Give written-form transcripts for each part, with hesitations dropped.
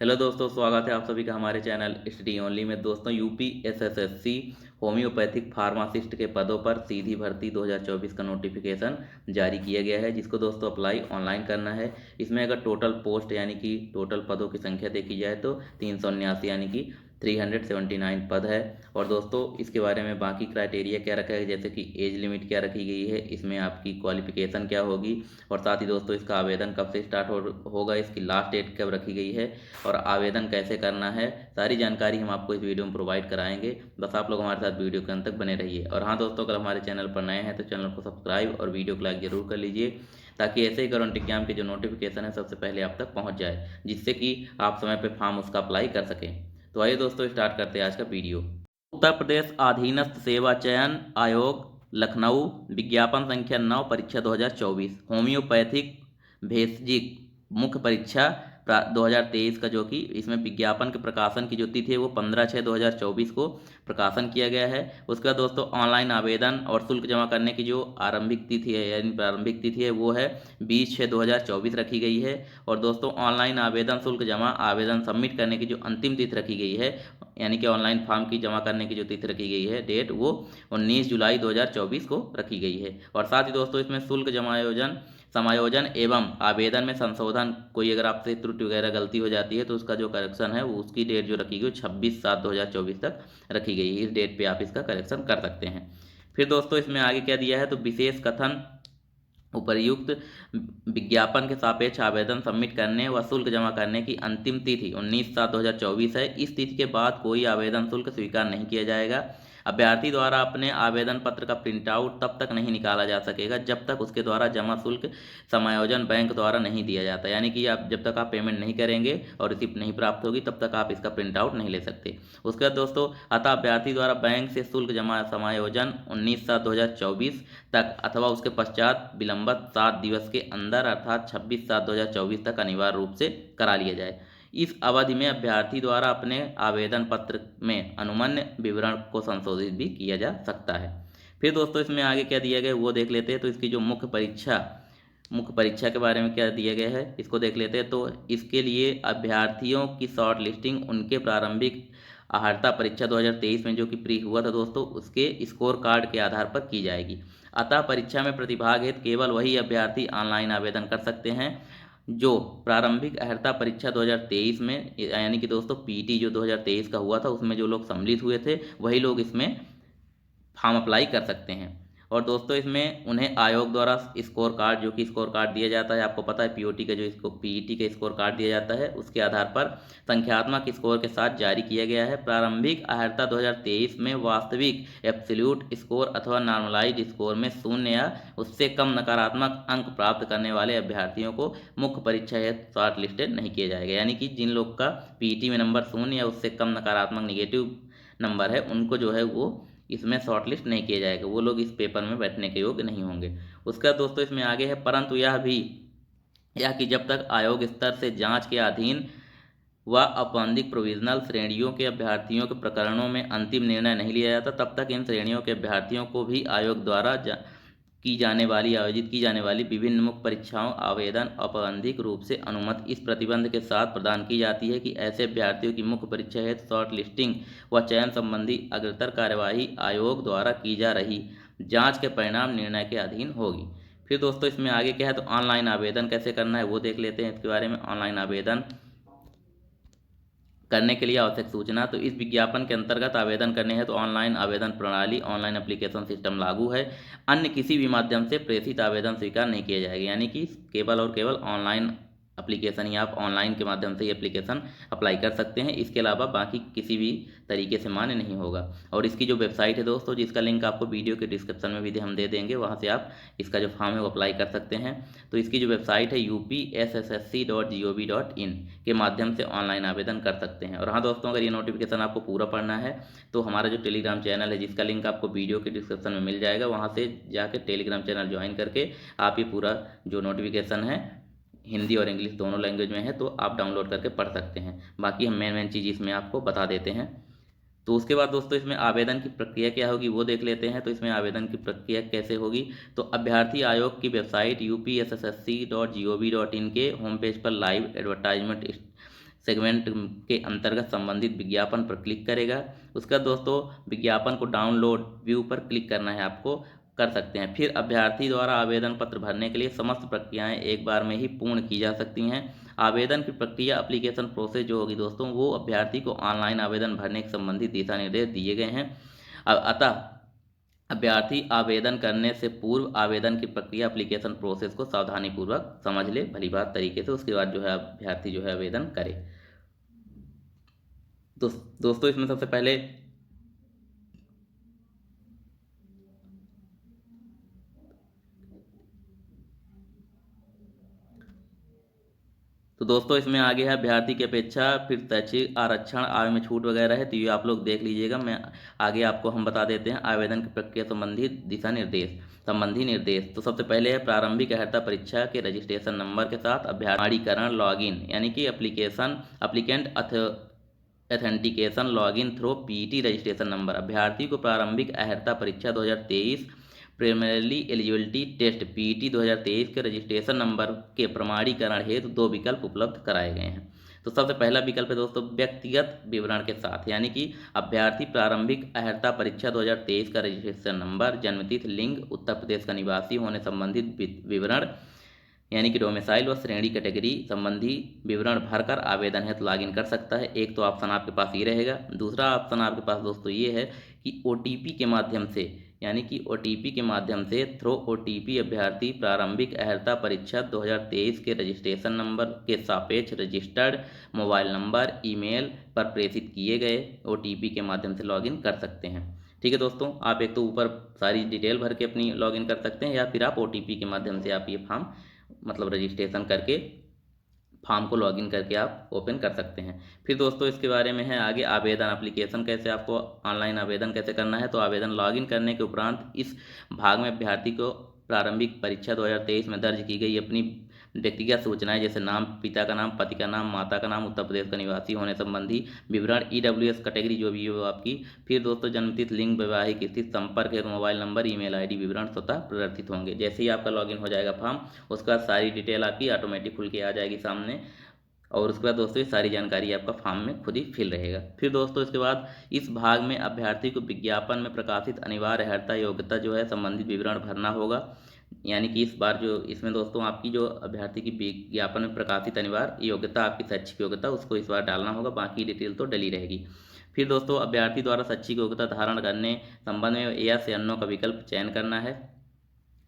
Hello दोस्तों, स्वागत है आप सभी का हमारे चैनल स्टडी ओनली में। दोस्तों, यूपी एसएसएससी होम्योपैथिक फार्मासिस्ट के पदों पर सीधी भर्ती 2024 का नोटिफिकेशन जारी किया गया है, जिसको दोस्तों अप्लाई ऑनलाइन करना है। इसमें अगर टोटल पोस्ट यानी कि टोटल पदों की संख्या देखी जाए तो 379 यानी कि 379 पद है। और दोस्तों, इसके बारे में बाकी क्राइटेरिया क्या रखा है, जैसे कि एज लिमिट क्या रखी गई है, इसमें आपकी क्वालिफिकेशन क्या होगी, और साथ ही दोस्तों इसका आवेदन कब से स्टार्ट होगा, इसकी लास्ट डेट कब रखी गई है, और आवेदन कैसे करना है, सारी जानकारी हम आपको इस वीडियो में प्रोवाइड कराएंगे। बस आप लोग हमारे साथ वीडियो के अंत तक बने रहिए। और हाँ दोस्तों, अगर हमारे चैनल पर नए हैं तो चैनल को सब्सक्राइब और वीडियो को लाइक जरूर कर लीजिए, ताकि ऐसे ही करंट एग्जाम के जो नोटिफिकेशन है सबसे पहले आप तक पहुँच जाए, जिससे कि आप समय पर फॉर्म उसका अप्लाई कर सकें। तो आइए दोस्तों, स्टार्ट करते हैं आज का वीडियो। उत्तर प्रदेश अधीनस्थ सेवा चयन आयोग लखनऊ, विज्ञापन संख्या 9, परीक्षा 2024, होम्योपैथिक भेषजिक मुख्य परीक्षा 2023 का, जो कि इसमें विज्ञापन के प्रकाशन की जो तिथि है वो 15/6/2024 को प्रकाशन किया गया है। उसके बाद दोस्तों ऑनलाइन आवेदन और शुल्क जमा करने की जो आरंभिक तिथि है यानी प्रारंभिक तिथि है वो है 20/6/2024 रखी गई है। और दोस्तों ऑनलाइन आवेदन शुल्क जमा आवेदन सबमिट करने की जो अंतिम तिथि रखी गई है, यानी कि ऑनलाइन फॉर्म की जमा करने की जो तिथि रखी गई है डेट, वो 19 जुलाई 2024 को रखी गई है। और साथ ही दोस्तों इसमें शुल्क जमायोजन समायोजन एवं आवेदन में संशोधन, कोई अगर आपसे त्रुटि वगैरह गलती हो जाती है तो उसका जो करेक्शन है वो उसकी डेट जो रखी गई 26/7/2024 तक रखी गई है। इस डेट पे आप इसका करेक्शन कर सकते हैं। फिर दोस्तों इसमें आगे क्या दिया है, तो विशेष कथन उपर्युक्त विज्ञापन के सापेक्ष आवेदन सबमिट करने व शुल्क जमा करने की अंतिम तिथि 19/7/2024 है। इस तिथि के बाद कोई आवेदन शुल्क स्वीकार नहीं किया जाएगा। अभ्यर्थी द्वारा अपने आवेदन पत्र का प्रिंट आउट तब तक नहीं निकाला जा सकेगा जब तक उसके द्वारा जमा शुल्क समायोजन बैंक द्वारा नहीं दिया जाता, यानी कि आप जब तक आप पेमेंट नहीं करेंगे और रिसिप्ट नहीं प्राप्त होगी तब तक आप इसका प्रिंट आउट नहीं ले सकते। उसके बाद दोस्तों, अतः अभ्यर्थी द्वारा बैंक से शुल्क जमा समायोजन 19/7/2024 तक अथवा उसके पश्चात विलंबत 7 दिवस के अंदर अर्थात 26/7/2024 तक अनिवार्य रूप से करा लिया जाए। इस अवधि में अभ्यर्थी द्वारा अपने आवेदन पत्र में अनुमन्य विवरण को संशोधित भी किया जा सकता है। फिर दोस्तों इसमें आगे क्या दिया गया है वो देख लेते हैं। तो इसकी जो मुख्य परीक्षा के बारे में क्या दिया गया है इसको देख लेते हैं। तो इसके लिए अभ्यर्थियों की शॉर्ट लिस्टिंग उनके प्रारंभिक अहर्ता परीक्षा 2023 में जो कि प्री हुआ था दोस्तों, उसके स्कोर कार्ड के आधार पर की जाएगी। अतः परीक्षा में प्रतिभाग हेतु केवल वही अभ्यर्थी ऑनलाइन आवेदन कर सकते हैं जो प्रारंभिक अहर्ता परीक्षा 2023 में, यानी कि दोस्तों पीटी जो 2023 का हुआ था उसमें जो लोग सम्मिलित हुए थे वही लोग इसमें फॉर्म अप्लाई कर सकते हैं। और दोस्तों इसमें उन्हें आयोग द्वारा स्कोर कार्ड, जो कि स्कोर कार्ड दिया जाता है, आपको पता है पीओटी का जो इसको पीईटी का स्कोर कार्ड दिया जाता है, उसके आधार पर संख्यात्मक स्कोर के साथ जारी किया गया है। प्रारंभिक अहर्ता 2023 में वास्तविक एब्सोल्यूट स्कोर अथवा नॉर्मलाइज्ड स्कोर में 0 या उससे कम नकारात्मक अंक प्राप्त करने वाले अभ्यर्थियों को मुख्य परीक्षा हेतु शॉर्ट लिस्टेड नहीं किया जाएगा, यानी कि जिन लोग का पीईटी में नंबर 0 या उससे कम नकारात्मक निगेटिव नंबर है उनको जो है वो इसमें शॉर्टलिस्ट नहीं किया जाएगा, वो लोग इस पेपर में बैठने के योग्य नहीं होंगे। उसका दोस्तों इसमें आगे है, परंतु यह कि जब तक आयोग स्तर से जांच के अधीन व औपबंधिक प्रोविजनल श्रेणियों के अभ्यर्थियों के प्रकरणों में अंतिम निर्णय नहीं लिया जाता, तब तक इन श्रेणियों के अभ्यर्थियों को भी आयोग द्वारा आयोजित की जाने वाली विभिन्न मुख्य परीक्षाओं आवेदन औपबंधिक रूप से अनुमति इस प्रतिबंध के साथ प्रदान की जाती है कि ऐसे अभ्यर्थियों की मुख्य परीक्षा हेतु शॉर्ट लिस्टिंग व चयन संबंधी अग्रतर कार्यवाही आयोग द्वारा की जा रही जांच के परिणाम निर्णय के अधीन होगी। फिर दोस्तों इसमें आगे क्या है, तो ऑनलाइन आवेदन कैसे करना है वो देख लेते हैं। इसके बारे में ऑनलाइन आवेदन करने के लिए आवश्यक सूचना, तो इस विज्ञापन के अंतर्गत आवेदन करने हैं तो ऑनलाइन आवेदन प्रणाली ऑनलाइन एप्लीकेशन सिस्टम लागू है। अन्य किसी भी माध्यम से प्रेषित आवेदन स्वीकार नहीं किए जाएंगे, यानी कि केवल और केवल ऑनलाइन एप्लीकेशन ही आप ऑनलाइन के माध्यम से ही एप्लीकेशन अप्लाई कर सकते हैं। इसके अलावा बाकी किसी भी तरीके से मान्य नहीं होगा। और इसकी जो वेबसाइट है दोस्तों, जिसका लिंक आपको वीडियो के डिस्क्रिप्शन में भी हम दे देंगे, वहाँ से आप इसका जो फॉर्म है वो अप्लाई कर सकते हैं। तो इसकी जो वेबसाइट है upssc.gov.in के माध्यम से ऑनलाइन आवेदन कर सकते हैं। और हाँ दोस्तों, अगर ये नोटिफिकेशन आपको पूरा पढ़ना है तो हमारा जो टेलीग्राम चैनल है जिसका लिंक आपको वीडियो के डिस्क्रिप्शन में मिल जाएगा, वहाँ से जाकर टेलीग्राम चैनल ज्वाइन करके आप ये पूरा जो नोटिफिकेशन है हिंदी और इंग्लिश दोनों लैंग्वेज में है तो आप डाउनलोड करके पढ़ सकते हैं। बाकी हम मेन चीज़ इसमें आपको बता देते हैं। तो उसके बाद दोस्तों इसमें आवेदन की प्रक्रिया क्या होगी वो देख लेते हैं। तो इसमें आवेदन की प्रक्रिया कैसे होगी, तो अभ्यर्थी आयोग की वेबसाइट upssc.gov.in के होम पेज पर लाइव एडवर्टाइजमेंट सेगमेंट के अंतर्गत संबंधित विज्ञापन पर क्लिक करेगा। उसका दोस्तों विज्ञापन को डाउनलोड व्यू पर क्लिक करना है, आपको कर सकते हैं। फिर अभ्यर्थी द्वारा आवेदन पत्र भरने के लिए समस्त प्रक्रियाएं एक बार में ही पूर्ण की जा सकती हैं। आवेदन की प्रक्रिया एप्लीकेशन प्रोसेस जो होगी दोस्तों वो अभ्यर्थी को ऑनलाइन आवेदन भरने के संबंधित दिशा निर्देश दिए गए हैं। अतः अभ्यर्थी आवेदन करने से पूर्व आवेदन की प्रक्रिया एप्लीकेशन प्रोसेस को सावधानीपूर्वक समझ ले भली बात तरीके से, उसके बाद जो है अभ्यर्थी जो है आवेदन करे। तो दोस्तों इसमें सबसे पहले तो दोस्तों इसमें आगे है अभ्यर्थी की अपेक्षा फिर शैक्षिक आरक्षण आय में छूट वगैरह है, तो ये आप लोग देख लीजिएगा। मैं आगे आपको हम बता देते हैं आवेदन की प्रक्रिया संबंधी निर्देश। तो सबसे पहले है प्रारंभिक अर्हता परीक्षा के रजिस्ट्रेशन नंबर के साथ अभ्यर्थीकरण लॉगिन, यानी कि applicant authentication login through PT registration number. अभ्यर्थी को प्रारंभिक अर्हता परीक्षा 2023 प्रीलिमिनरी एलिजिबिलिटी टेस्ट पीटी 2023 के रजिस्ट्रेशन नंबर के प्रमाणीकरण हेतु 2 विकल्प उपलब्ध कराए गए हैं। तो सबसे पहला विकल्प है दोस्तों व्यक्तिगत विवरण के साथ, यानी कि अभ्यर्थी प्रारंभिक अर्हता परीक्षा 2023 का रजिस्ट्रेशन नंबर, जन्मतिथि, लिंग, उत्तर प्रदेश का निवासी होने संबंधित विवरण यानी कि डोमिसाइल व श्रेणी कैटेगरी संबंधी विवरण भरकर आवेदन हेतु लॉगिन कर सकता है। एक तो ऑप्शन आपके पास ये रहेगा। दूसरा ऑप्शन आपके पास दोस्तों ये है कि ओटीपी के माध्यम से, यानी कि ओटीपी के माध्यम से थ्रू ओटीपी अभ्यर्थी प्रारंभिक अर्हता परीक्षा 2023 के रजिस्ट्रेशन नंबर के सापेक्ष रजिस्टर्ड मोबाइल नंबर, ईमेल पर प्रेषित किए गए ओटीपी के माध्यम से लॉगिन कर सकते हैं। ठीक है दोस्तों, आप एक तो ऊपर सारी डिटेल भर के अपनी लॉगिन कर सकते हैं, या फिर आप ओटीपी के माध्यम से आप ये फॉर्म मतलब रजिस्ट्रेशन करके फॉर्म को लॉगिन करके आप ओपन कर सकते हैं। फिर दोस्तों इसके बारे में है आगे आवेदन एप्लीकेशन कैसे आपको ऑनलाइन आवेदन कैसे करना है। तो आवेदन लॉगिन करने के उपरांत इस भाग में अभ्यर्थी को प्रारंभिक परीक्षा 2023 में दर्ज की गई अपनी व्यक्तिगत सूचनाएं जैसे नाम, पिता का नाम, पति का नाम, माता का नाम, उत्तर प्रदेश का निवासी होने संबंधी विवरण, ईडब्ल्यूएस कैटेगरी जो भी हो आपकी, फिर दोस्तों जन्मतिथि, लिंग, वैवाहिक स्थिति, संपर्क हेतु मोबाइल नंबर, ईमेल आईडी विवरण स्वतः प्रदर्शित होंगे। जैसे ही आपका लॉगिन हो जाएगा फॉर्म, उसके बाद सारी डिटेल आपकी ऑटोमेटिक खुल के आ जाएगी सामने, और उसके बाद दोस्तों ये सारी जानकारी आपका फॉर्म में खुद ही फिल रहेगा। फिर दोस्तों इसके बाद इस भाग में अभ्यर्थी को विज्ञापन में प्रकाशित अनिवार्य अर्हता योग्यता जो है संबंधित विवरण भरना होगा, यानी कि इस बार जो इसमें दोस्तों आपकी जो अभ्यर्थी की विज्ञापन में प्रकाशित अनिवार्य योग्यता आपकी शैक्षिक योग्यता उसको इस बार डालना होगा, बाकी डिटेल तो डली रहेगी। फिर दोस्तों अभ्यर्थी द्वारा शैक्षिक योग्यता धारण करने संबंध में यस या नो का विकल्प चयन करना है।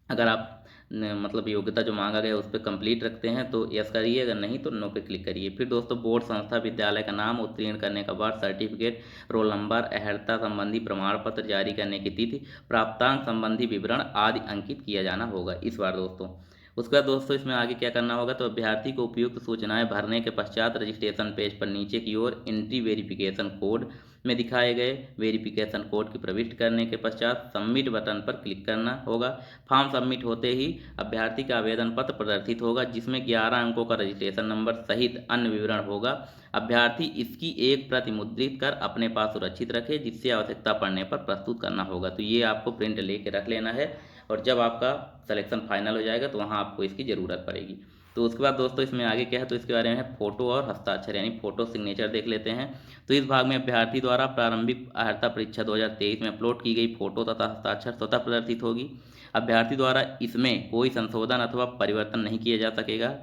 अगर आप मतलब योग्यता जो मांगा गया उस पर कंप्लीट रखते हैं तो यस करिए, अगर नहीं तो नो पे क्लिक करिए। फिर दोस्तों बोर्ड, संस्था, विद्यालय का नाम, उत्तीर्ण करने का वर्ष, सर्टिफिकेट, रोल नंबर, अर्हता संबंधी प्रमाण पत्र जारी करने की तिथि, प्राप्तांक संबंधी विवरण आदि अंकित किया जाना होगा इस बार दोस्तों। उसके बाद दोस्तों इसमें आगे क्या करना होगा, तो अभ्यर्थी को उपयुक्त सूचनाएं भरने के पश्चात रजिस्ट्रेशन पेज पर नीचे की ओर एंट्री वेरिफिकेशन कोड में दिखाए गए वेरिफिकेशन कोड की प्रविष्ट करने के पश्चात सबमिट बटन पर क्लिक करना होगा। फॉर्म सबमिट होते ही अभ्यर्थी का आवेदन पत्र प्रदर्शित होगा जिसमें 11 अंकों का रजिस्ट्रेशन नंबर सहित अन्य विवरण होगा। अभ्यर्थी इसकी एक प्रति मुद्रित कर अपने पास सुरक्षित रखे, जिससे आवश्यकता पड़ने पर प्रस्तुत करना होगा। तो ये आपको प्रिंट लेके रख लेना है, और जब आपका सिलेक्शन फाइनल हो जाएगा तो वहाँ आपको इसकी ज़रूरत पड़ेगी। तो उसके बाद दोस्तों इसमें आगे क्या है, तो इसके बारे में है फोटो और हस्ताक्षर, यानी फोटो सिग्नेचर देख लेते हैं। तो इस भाग में अभ्यर्थी द्वारा प्रारंभिक अर्हता परीक्षा 2023 में अपलोड की गई फोटो तथा हस्ताक्षर स्वतः प्रदर्शित होगी। अभ्यर्थी द्वारा इसमें कोई संशोधन अथवा परिवर्तन नहीं किया जा सकेगा।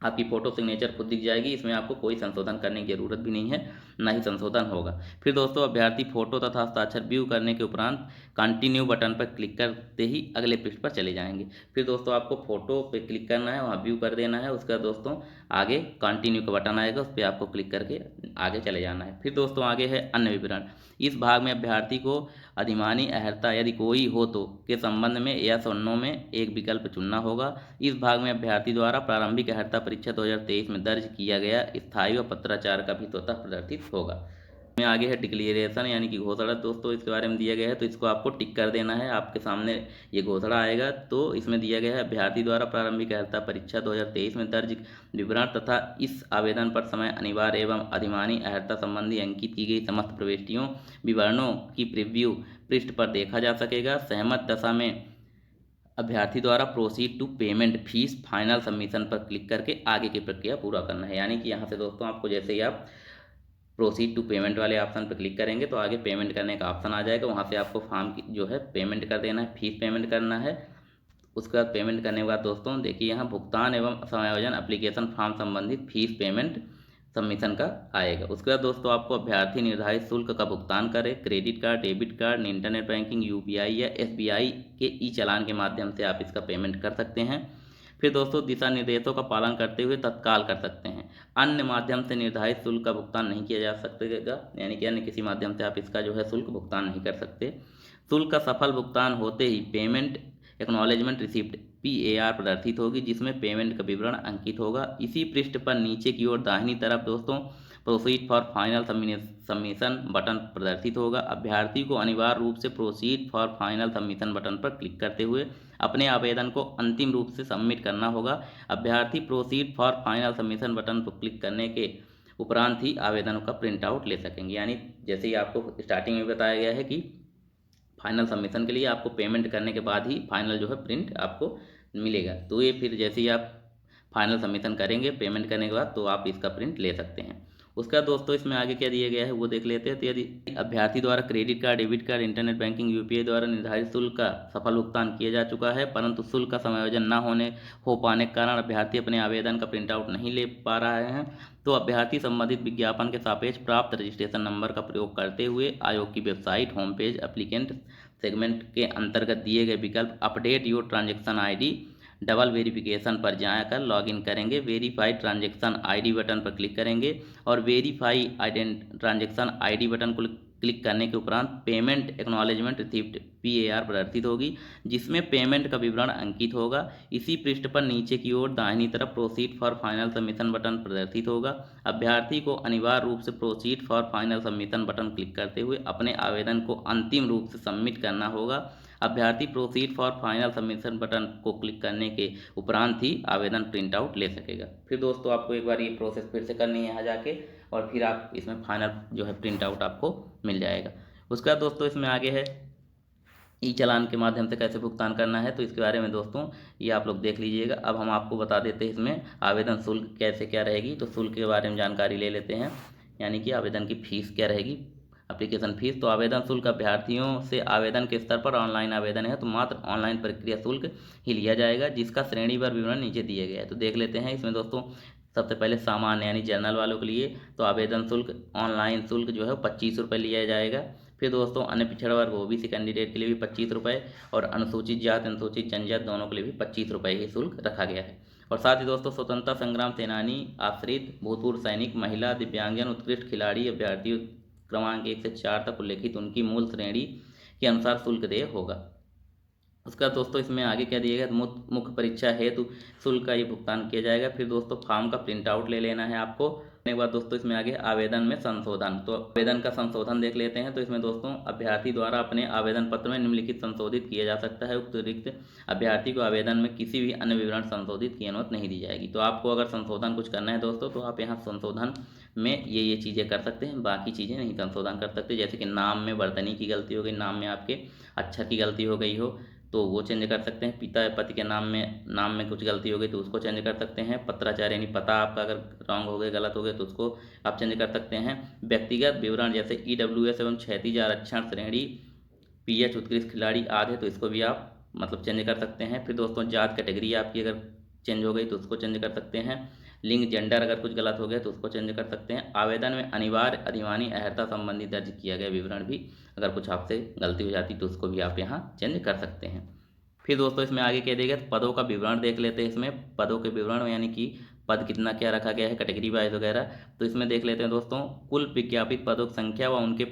आपकी फोटो सिग्नेचर खुद दिख जाएगी, इसमें आपको कोई संशोधन करने की जरूरत भी नहीं है, ना ही संशोधन होगा। फिर दोस्तों अभ्यर्थी फोटो तथा हस्ताक्षर व्यू करने के उपरांत कंटिन्यू बटन पर क्लिक करते ही अगले पृष्ठ पर चले जाएंगे। फिर दोस्तों आपको फोटो पे क्लिक करना है, वहाँ व्यू कर देना है, उसका दोस्तों आगे कंटिन्यू का बटन आएगा, उस पर आपको क्लिक करके आगे चले जाना है। फिर दोस्तों आगे है अन्य विवरण। इस भाग में अभ्यर्थी को अधिमानी अर्हता यदि कोई हो तो के संबंध में यस और नो में एक विकल्प चुनना होगा। इस भाग में अभ्यर्थी द्वारा प्रारंभिक अर्हता परीक्षा 2023 में दर्ज किया गया स्थायी व पत्राचार का भी स्वतः प्रदर्शित होगा। में आगे है डिक्लेरेशन यानी कि घोषणा दोस्तों, इसके बारे में दिया गया है, तो इसको आपको टिक कर देना है। आपके सामने ये घोषणा आएगा, तो इसमें दिया गया है अभ्यर्थी द्वारा प्रारंभिक अर्हता परीक्षा 2023 में दर्ज विवरण तथा इस आवेदन पर समय अनिवार्य एवं अधिमानी अर्हता संबंधी अंकित की गई समस्त प्रविष्टियों विवरणों की प्रीव्यू पृष्ठ पर देखा जा सकेगा। सहमत दशा में अभ्यर्थी द्वारा proceed to payment fees final submission पर क्लिक करके आगे की प्रक्रिया पूरा करना है। यानी कि यहाँ से दोस्तों आपको जैसे ही आप प्रोसीड टू पेमेंट वाले ऑप्शन पर क्लिक करेंगे तो आगे पेमेंट करने का ऑप्शन आ जाएगा। वहाँ से आपको फॉर्म की जो है पेमेंट कर देना है, फीस पेमेंट करना है। उसके बाद पेमेंट करने के बाद दोस्तों देखिए यहाँ भुगतान एवं समायोजन एप्लीकेशन फॉर्म संबंधित फीस पेमेंट सबमिशन का आएगा। उसके बाद दोस्तों आपको अभ्यर्थी निर्धारित शुल्क का भुगतान करे, credit card, debit card, internet banking, UPI या एसबीआई के ई चालान के माध्यम से आप इसका पेमेंट कर सकते हैं। फिर दोस्तों दिशा निर्देशों का पालन करते हुए तत्काल कर सकते हैं। अन्य माध्यम से निर्धारित शुल्क का भुगतान नहीं किया जा सकेगा, यानी कि अन्य किसी माध्यम से आप इसका जो है शुल्क भुगतान नहीं कर सकते। शुल्क का सफल भुगतान होते ही पेमेंट एक्नॉलेजमेंट रिसिप्ट PAR प्रदर्शित होगी, जिसमें पेमेंट का विवरण अंकित होगा। इसी पृष्ठ पर नीचे की ओर दाहिनी तरफ दोस्तों proceed for final submission button प्रदर्शित होगा। अभ्यर्थी को अनिवार्य रूप से proceed for final submission button पर क्लिक करते हुए अपने आवेदन को अंतिम रूप से सबमिट करना होगा। अभ्यर्थी proceed for final submission button पर क्लिक करने के उपरांत ही आवेदनों का प्रिंट आउट ले सकेंगे। यानी जैसे ही आपको स्टार्टिंग में बताया गया है कि फाइनल सबमिशन के लिए आपको पेमेंट करने के बाद ही फाइनल जो है प्रिंट आपको मिलेगा। तो ये फिर जैसे ही आप फाइनल सबमिशन करेंगे पेमेंट करने के बाद तो आप इसका प्रिंट ले सकते हैं। उसका दोस्तों इसमें आगे क्या दिया गया है वो देख लेते हैं। तो यदि अभ्यर्थी द्वारा credit card, debit card, internet banking, UPI द्वारा निर्धारित शुल्क का सफल भुगतान किया जा चुका है, परंतु शुल्क का समायोजन न हो पाने के कारण अभ्यर्थी अपने आवेदन का प्रिंट आउट नहीं ले पा रहे हैं, तो अभ्यर्थी संबंधित विज्ञापन के सापेक्ष प्राप्त रजिस्ट्रेशन नंबर का प्रयोग करते हुए आयोग की website home page applicant segment के अंतर्गत दिए गए विकल्प update your transaction ID double verification पर जाकर लॉगिन करेंगे। वेरीफाई ट्रांजैक्शन आईडी बटन पर क्लिक करेंगे और वेरीफाई ट्रांजैक्शन आईडी बटन को क्लिक करने के उपरांत पेमेंट एक्नॉलेजमेंट रिसिप्ट PAR प्रदर्शित होगी, जिसमें पेमेंट का विवरण अंकित होगा। इसी पृष्ठ पर नीचे की ओर दाहिनी तरफ proceed for final submission button प्रदर्शित होगा। अभ्यर्थी को अनिवार्य रूप से proceed for final submission button click करते हुए अपने आवेदन को अंतिम रूप से सबमिट करना होगा। अभ्यर्थी proceed for final submission button को क्लिक करने के उपरांत ही आवेदन प्रिंट आउट ले सकेगा। फिर दोस्तों आपको एक बार ये प्रोसेस फिर से करनी है यहाँ जाके, और फिर आप इसमें फाइनल जो है प्रिंट आउट आपको मिल जाएगा। उसके बाद दोस्तों इसमें आगे है ई चालान के माध्यम से कैसे भुगतान करना है, तो इसके बारे में दोस्तों ये आप लोग देख लीजिएगा। अब हम आपको बता देते हैं इसमें आवेदन शुल्क कैसे क्या रहेगी। तो शुल्क के बारे में जानकारी ले लेते हैं, यानी कि आवेदन की फ़ीस क्या रहेगी, एप्लीकेशन फीस। तो आवेदन शुल्क अभ्यर्थियों से आवेदन के स्तर पर ऑनलाइन आवेदन है तो मात्र ऑनलाइन प्रक्रिया शुल्क ही लिया जाएगा, जिसका श्रेणीवार विवरण नीचे दिए गए हैं। तो देख लेते हैं इसमें दोस्तों। सबसे पहले सामान्य यानी जनरल वालों के लिए तो आवेदन शुल्क ऑनलाइन शुल्क जो है 25 रुपये लिया जाएगा। फिर दोस्तों अन्य पिछड़ा वर्ग OBC कैंडिडेट के लिए भी 25 रुपये और अनुसूचित जाति अनुसूचित जनजाति दोनों के लिए भी 25 रुपये ही शुल्क रखा गया है। और साथ ही दोस्तों स्वतंत्रता संग्राम सेनानी, आश्रित, भूतपूर्व सैनिक, महिला, दिव्यांगजन, उत्कृष्ट खिलाड़ी, अभ्यर्थियों क्रमांक 1 से 4 तक उल्लेखित उनकी मूल श्रेणी के अनुसार शुल्क देय होगा। उसका दोस्तों इसमें आगे क्या दिया गया, मुख्य परीक्षा हेतु शुल्क का ये भुगतान किया जाएगा। फिर दोस्तों फॉर्म का प्रिंट आउट ले लेना है आपको। के बाद दोस्तों इसमें आगे आवेदन में संशोधन, तो आवेदन का संशोधन देख लेते हैं। तो इसमें दोस्तों अभ्यर्थी द्वारा अपने आवेदन पत्र में निम्नलिखित संशोधित किया जा सकता है। अतिरिक्त अभ्यर्थी को आवेदन में किसी भी अन्य विवरण संशोधित की अनुमति नहीं दी जाएगी। तो आपको अगर संशोधन कुछ करना है दोस्तों तो आप यहाँ संशोधन में ये चीज़ें कर सकते हैं, बाकी चीज़ें नहीं संशोधन कर सकते। जैसे कि नाम में वर्तनी की गलती हो गई, नाम में आपके अक्षर की गलती हो गई हो तो वो चेंज कर सकते हैं। पिता या पति के नाम में कुछ गलती हो गई तो उसको चेंज कर सकते हैं। पत्राचार यानी पता आपका अगर रॉन्ग हो गया, गलत हो गया तो उसको आप चेंज कर सकते हैं। व्यक्तिगत विवरण जैसे EWS एवं क्षैतिज आरक्षण श्रेणी, PH उत्कृष्ट खिलाड़ी आदि, तो इसको भी आप मतलब चेंज कर सकते हैं। फिर दोस्तों जात कैटेगरी आपकी अगर चेंज हो गई तो उसको चेंज कर सकते हैं। लिंग जेंडर अगर कुछ गलत हो गया तो उसको चेंज कर सकते हैं। आवेदन में अनिवार्य अधिमानी अर्हता संबंधी दर्ज किया गया विवरण भी अगर कुछ आपसे गलती हो जाती तो उसको भी आप यहाँ चेंज कर सकते हैं। फिर दोस्तों इसमें आगे क्या देगा, पदों का विवरण देख लेते हैं। इसमें पदों के विवरण यानी कि पद कितना क्या रखा गया है, कैटेगरी वाइज वगैरह, तो इसमें देख लेते हैं दोस्तों कुल विज्ञापित पदों की संख्या व उनके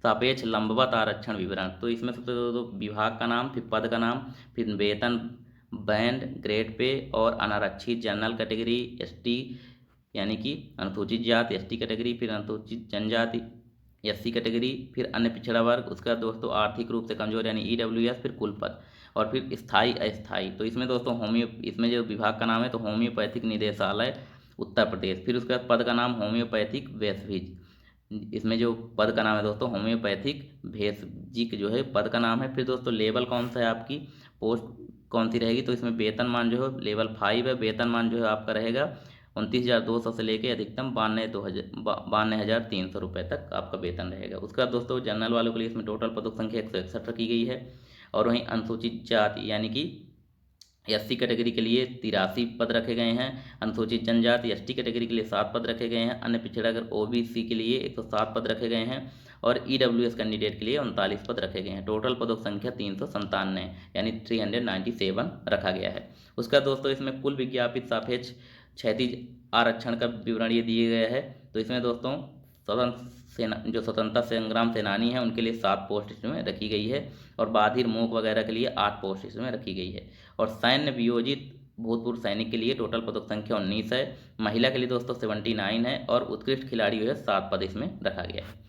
सापेक्ष लंबवत आरक्षण विवरण। तो इसमें सबसे दोस्तों विभाग का नाम, फिर पद का नाम, फिर वेतन, बैंड, ग्रेड पे और अनारक्षित जनरल कैटेगरी, ST यानी कि अनुसूचित जाति ST कैटेगरी, फिर अनुसूचित जनजाति SC कैटेगरी, फिर अन्य पिछड़ा वर्ग, उसके बाद दोस्तों आर्थिक रूप से कमजोर यानी EWS, फिर कुल पद, और फिर स्थायी अस्थायी। तो इसमें दोस्तों इसमें जो विभाग का नाम है तो होम्योपैथिक निदेशालय उत्तर प्रदेश, फिर उसके बाद पद का नाम होम्योपैथिक वैश्विक, इसमें जो पद का नाम है दोस्तों होम्योपैथिक भेषजिक जो है पद का नाम है। फिर दोस्तों लेवल कौन सा है, आपकी पोस्ट कौन सी रहेगी, तो इसमें वेतनमान जो है लेवल 5 है, वेतनमान जो है आपका रहेगा 29,200 से लेके अधिकतम 92,300 रुपये तक आपका वेतन रहेगा। उसके बाद दोस्तों जनरल वालों के लिए इसमें टोटल पदों की संख्या 161 रखी गई है, और वहीं अनुसूचित जाति यानी कि SC कैटेगरी के लिए 83 पद रखे गए हैं, अनुसूचित जनजाति ST कैटेगरी के लिए 7 पद रखे गए हैं, अन्य पिछड़ा अगर OBC के लिए 107 पद रखे गए हैं, और EWS कैंडिडेट के लिए 39 पद रखे गए हैं। टोटल पदों की संख्या 397 यानी 397 रखा गया है। उसका दोस्तों इसमें कुल विज्ञापित सापेक्ष क्षैतिज आरक्षण का विवरण ये दिए गया है। तो इसमें दोस्तों स्वतंत्रता संग्राम सेनानी हैं उनके लिए 7 पोस्ट इसमें रखी गई है, और बाधिर मूक वगैरह के लिए 8 पोस्ट इसमें रखी गई है, और सैन्य वियोजित भूतपूर्व सैनिक के लिए टोटल पदों की संख्या 19 है, महिला के लिए दोस्तों 79 है, और उत्कृष्ट खिलाड़ी जो है 7 पद इसमें रखा गया है।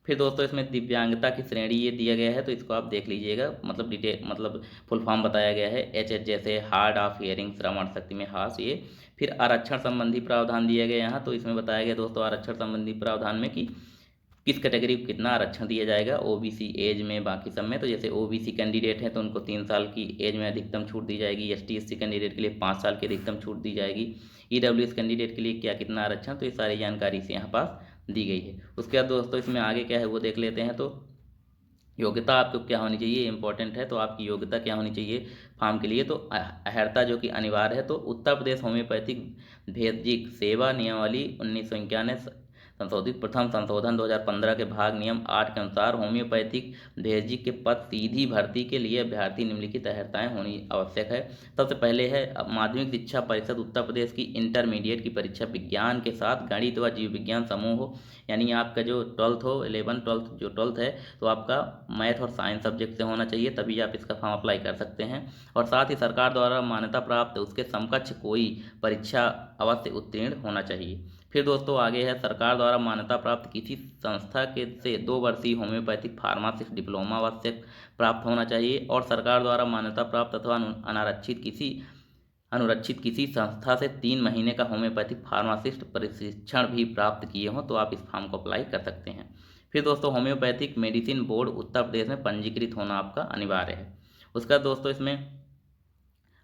फिर दोस्तों इसमें दिव्यांगता की श्रेणी ये दिया गया है, तो इसको आप देख लीजिएगा, मतलब डिटेल मतलब फुल फॉर्म बताया गया है, HH जैसे हार्ड ऑफ हियरिंग, श्रवण शक्ति में हास ये। फिर आरक्षण संबंधी प्रावधान दिया गया यहाँ, तो इसमें बताया गया दोस्तों आरक्षण संबंधी प्रावधान में कि किस कैटेगरी को कितना आरक्षण दिया जाएगा, OBC एज में, बाकी सब में। तो जैसे OBC कैंडिडेट हैं तो उनको 3 साल की एज में अधिकतम छूट दी जाएगी, ST SC कैंडिडेट के लिए 5 साल की अधिकतम छूट दी जाएगी, EWS कैंडिडेट के लिए क्या कितना आरक्षण, तो ये सारी जानकारी से यहाँ पास दी गई है। उसके बाद दोस्तों इसमें आगे क्या है वो देख लेते हैं। तो योग्यता आपको क्या होनी चाहिए, इंपॉर्टेंट है, तो आपकी योग्यता क्या होनी चाहिए फॉर्म के लिए, तो अहर्ता जो कि अनिवार्य है। तो उत्तर प्रदेश होम्योपैथिक भेषजिक सेवा नियमावली 1991 संशोधित प्रथम संशोधन 2015 के भाग नियम 8 के अनुसार होम्योपैथिक भेषजिक के पद सीधी भर्ती के लिए अभ्यर्थी निम्नलिखित अहर्ताएं होनी आवश्यक है। सबसे पहले है माध्यमिक शिक्षा परिषद उत्तर प्रदेश की इंटरमीडिएट की परीक्षा विज्ञान के साथ गणित व जीव विज्ञान समूह हो, यानी आपका जो 12th हो 11 12th जो 12th है तो आपका मैथ और साइंस सब्जेक्ट से होना चाहिए, तभी आप इसका फॉर्म अप्लाई कर सकते हैं। और साथ ही सरकार द्वारा मान्यता प्राप्त उसके समकक्ष कोई परीक्षा अवश्य उत्तीर्ण होना चाहिए। फिर दोस्तों आगे है सरकार द्वारा मान्यता प्राप्त किसी संस्था के से 2 वर्षीय होम्योपैथिक फार्मासिस्ट डिप्लोमा आवश्यक प्राप्त होना चाहिए, और सरकार द्वारा मान्यता प्राप्त अथवा अनुरक्षित किसी संस्था से 3 महीने का होम्योपैथिक फार्मासिस्ट प्रशिक्षण भी प्राप्त किए हों तो आप इस फॉर्म को अप्लाई कर सकते हैं। फिर दोस्तों homeopathic medicine board Uttar Pradesh में पंजीकृत होना आपका अनिवार्य है। उसका दोस्तों इसमें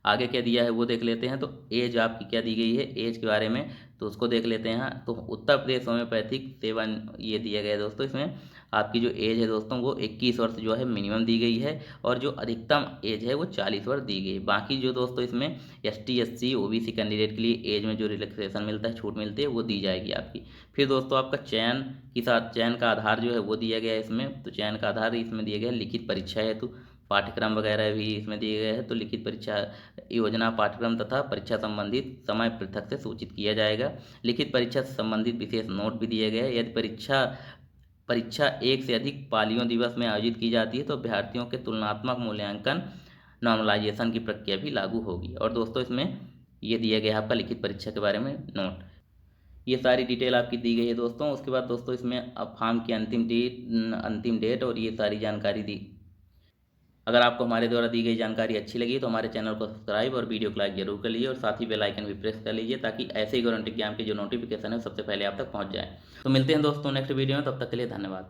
आगे क्या दिया है वो देख लेते हैं। तो एज आपकी क्या दी गई है, एज के बारे में तो उसको देख लेते हैं। तो उत्तर प्रदेश होम्योपैथिक सेवा ये दिया गया है दोस्तों, इसमें आपकी जो एज है दोस्तों वो 21 वर्ष जो है मिनिमम दी गई है, और जो अधिकतम एज है वो 40 वर्ष दी गई है। बाकी जो दोस्तों इसमें ST SC OBC कैंडिडेट के लिए एज में जो रिलैक्सेशन मिलता है, छूट मिलती है, वो दी जाएगी आपकी। फिर दोस्तों आपका चयन का आधार जो है वो दिया गया है इसमें। तो चयन का आधार इसमें दिया गया है लिखित परीक्षा हेतु, पाठ्यक्रम वगैरह भी इसमें दिए गए हैं। तो लिखित परीक्षा योजना, पाठ्यक्रम तथा परीक्षा संबंधित समय पृथक से सूचित किया जाएगा। लिखित परीक्षा से संबंधित विशेष नोट भी दिए गए हैं। यदि परीक्षा एक से अधिक पालियों दिवस में आयोजित की जाती है तो अभ्यर्थियों के तुलनात्मक मूल्यांकन नॉर्मलाइजेशन की प्रक्रिया भी लागू होगी। और दोस्तों इसमें ये दिया गया है आपका लिखित परीक्षा के बारे में नोट। ये सारी डिटेल आपकी दी गई है दोस्तों। उसके बाद दोस्तों इसमें अब फॉर्म की अंतिम डेट और ये सारी जानकारी दी। अगर आपको हमारे द्वारा दी गई जानकारी अच्छी लगी तो हमारे चैनल को सब्सक्राइब और वीडियो को लाइक जरूर कर लीजिए, और साथ ही बेल आइकन भी प्रेस कर लीजिए ताकि ऐसे ही गवर्नमेंट एग्जाम के जो नोटिफिकेशन है सबसे पहले आप तक पहुंच जाए। तो मिलते हैं दोस्तों नेक्स्ट वीडियो में, तब तक के लिए धन्यवाद।